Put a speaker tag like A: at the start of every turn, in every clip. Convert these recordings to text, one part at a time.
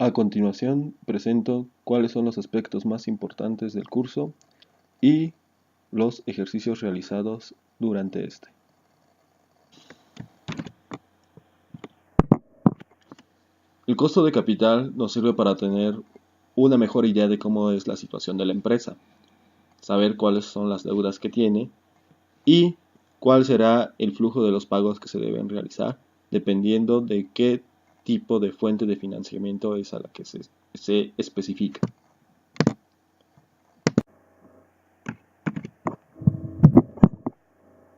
A: A continuación, presento cuáles son los aspectos más importantes del curso y los ejercicios realizados durante este. El costo de capital nos sirve para tener una mejor idea de cómo es la situación de la empresa, saber cuáles son las deudas que tiene y cuál será el flujo de los pagos que se deben realizar, dependiendo de qué tipo de fuente de financiamiento es a la que se especifica.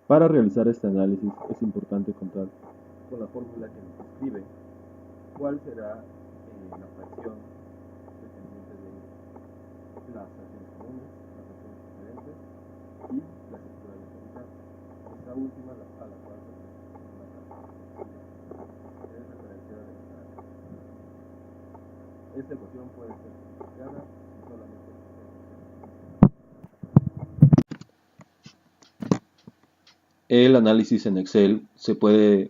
A: Para realizar este análisis es importante contar con la fórmula que nos describe cuál será la fracción dependiente de las acciones comunes, las acciones preferentes y la estructura de capital. Esta última a la cual se una tasa es referenciada de la tasa. Esta ecuación puede ser simplificada si solamente el análisis en Excel se puede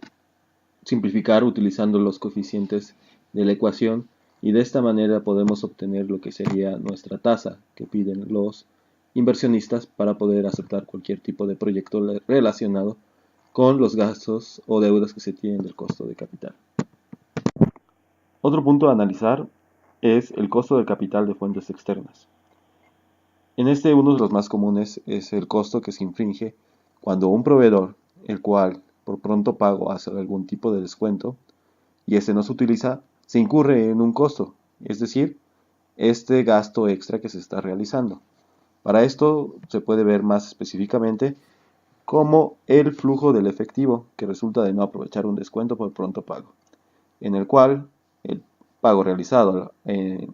A: simplificar utilizando los coeficientes de la ecuación y de esta manera podemos obtener lo que sería nuestra tasa que piden los inversionistas para poder aceptar cualquier tipo de proyecto relacionado con los gastos o deudas que se tienen del costo de capital. Otro punto a analizar es el costo del capital de fuentes externas. En este, uno de los más comunes es el costo que se infringe cuando un proveedor, el cual por pronto pago hace algún tipo de descuento y este no se utiliza, se incurre en un costo, es decir, este gasto extra que se está realizando. Para esto se puede ver más específicamente como el flujo del efectivo que resulta de no aprovechar un descuento por pronto pago, en el cual el pago realizado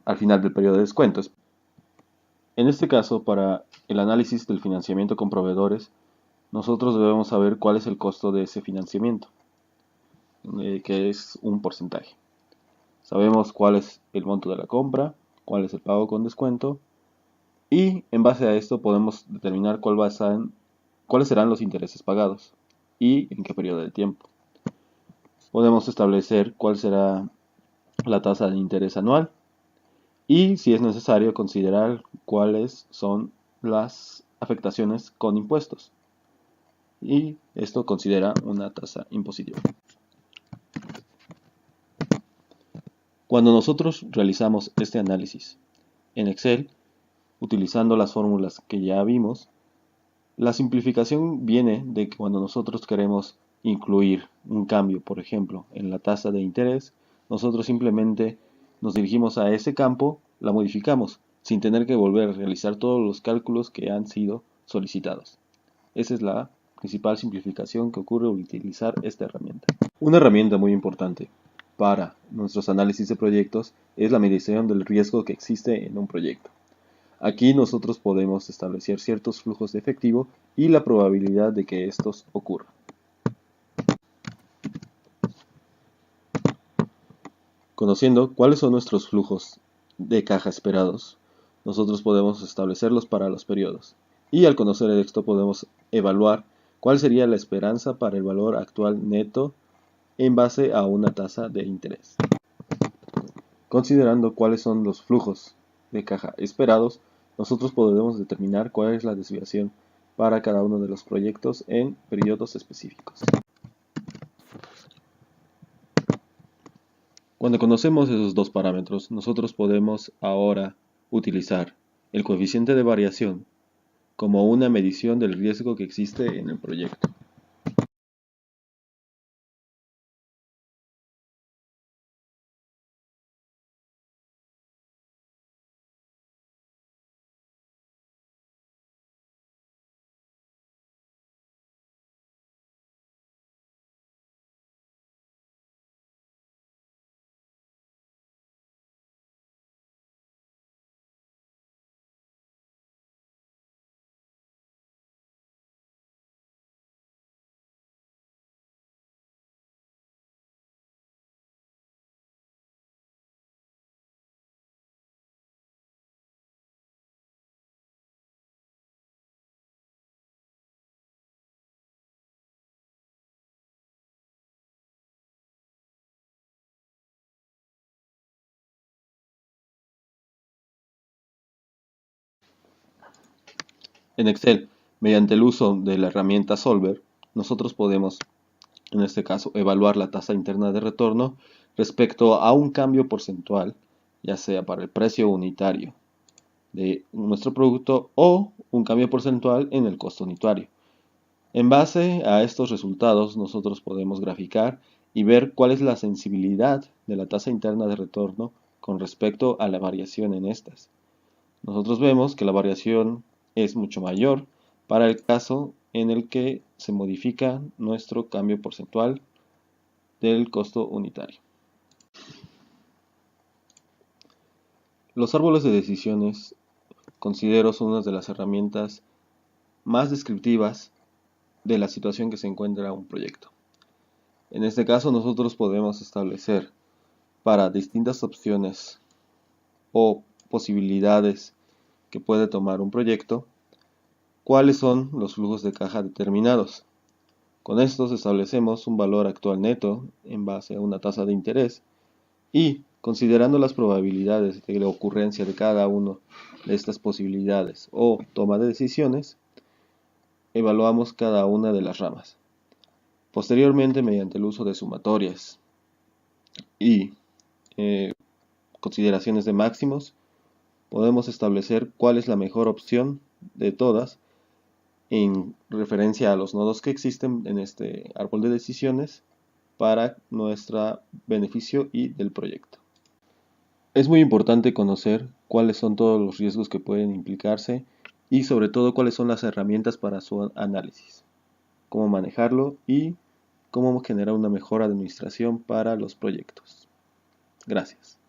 A: al final del periodo de descuento. En este caso, para el análisis del financiamiento con proveedores, nosotros debemos saber cuál es el costo de ese financiamiento, que es un porcentaje. Sabemos cuál es el monto de la compra, cuál es el pago con descuento y en base a esto podemos determinar cuáles serán los intereses pagados y en qué periodo de tiempo. Podemos establecer cuál será la tasa de interés anual y, si es necesario, considerar cuáles son las afectaciones con impuestos. Y esto considera una tasa impositiva. Cuando nosotros realizamos este análisis en Excel, utilizando las fórmulas que ya vimos, la simplificación viene de que cuando nosotros queremos incluir un cambio, por ejemplo, en la tasa de interés, nosotros simplemente nos dirigimos a ese campo, la modificamos, sin tener que volver a realizar todos los cálculos que han sido solicitados. Esa es la principal simplificación que ocurre al utilizar esta herramienta. Una herramienta muy importante para nuestros análisis de proyectos es la medición del riesgo que existe en un proyecto. Aquí nosotros podemos establecer ciertos flujos de efectivo y la probabilidad de que estos ocurran. Conociendo cuáles son nuestros flujos de caja esperados, nosotros podemos establecerlos para los periodos. Y al conocer esto podemos evaluar cuál sería la esperanza para el valor actual neto en base a una tasa de interés. Considerando cuáles son los flujos de caja esperados, nosotros podemos determinar cuál es la desviación para cada uno de los proyectos en periodos específicos. Cuando conocemos esos dos parámetros, nosotros podemos ahora utilizar el coeficiente de variación como una medición del riesgo que existe en el proyecto. En Excel, mediante el uso de la herramienta Solver, nosotros podemos, en este caso, evaluar la tasa interna de retorno respecto a un cambio porcentual, ya sea para el precio unitario de nuestro producto o un cambio porcentual en el costo unitario. En base a estos resultados, nosotros podemos graficar y ver cuál es la sensibilidad de la tasa interna de retorno con respecto a la variación en estas. Nosotros vemos que la variación es mucho mayor para el caso en el que se modifica nuestro cambio porcentual del costo unitario. Los árboles de decisiones considero son una de las herramientas más descriptivas de la situación que se encuentra un proyecto. En este caso nosotros podemos establecer para distintas opciones o posibilidades que puede tomar un proyecto, cuáles son los flujos de caja determinados. Con estos establecemos un valor actual neto en base a una tasa de interés y, considerando las probabilidades de la ocurrencia de cada una de estas posibilidades o toma de decisiones, evaluamos cada una de las ramas. Posteriormente, mediante el uso de sumatorias y consideraciones de máximos, podemos establecer cuál es la mejor opción de todas en referencia a los nodos que existen en este árbol de decisiones para nuestro beneficio y del proyecto. Es muy importante conocer cuáles son todos los riesgos que pueden implicarse y sobre todo cuáles son las herramientas para su análisis, cómo manejarlo y cómo generar una mejor administración para los proyectos. Gracias.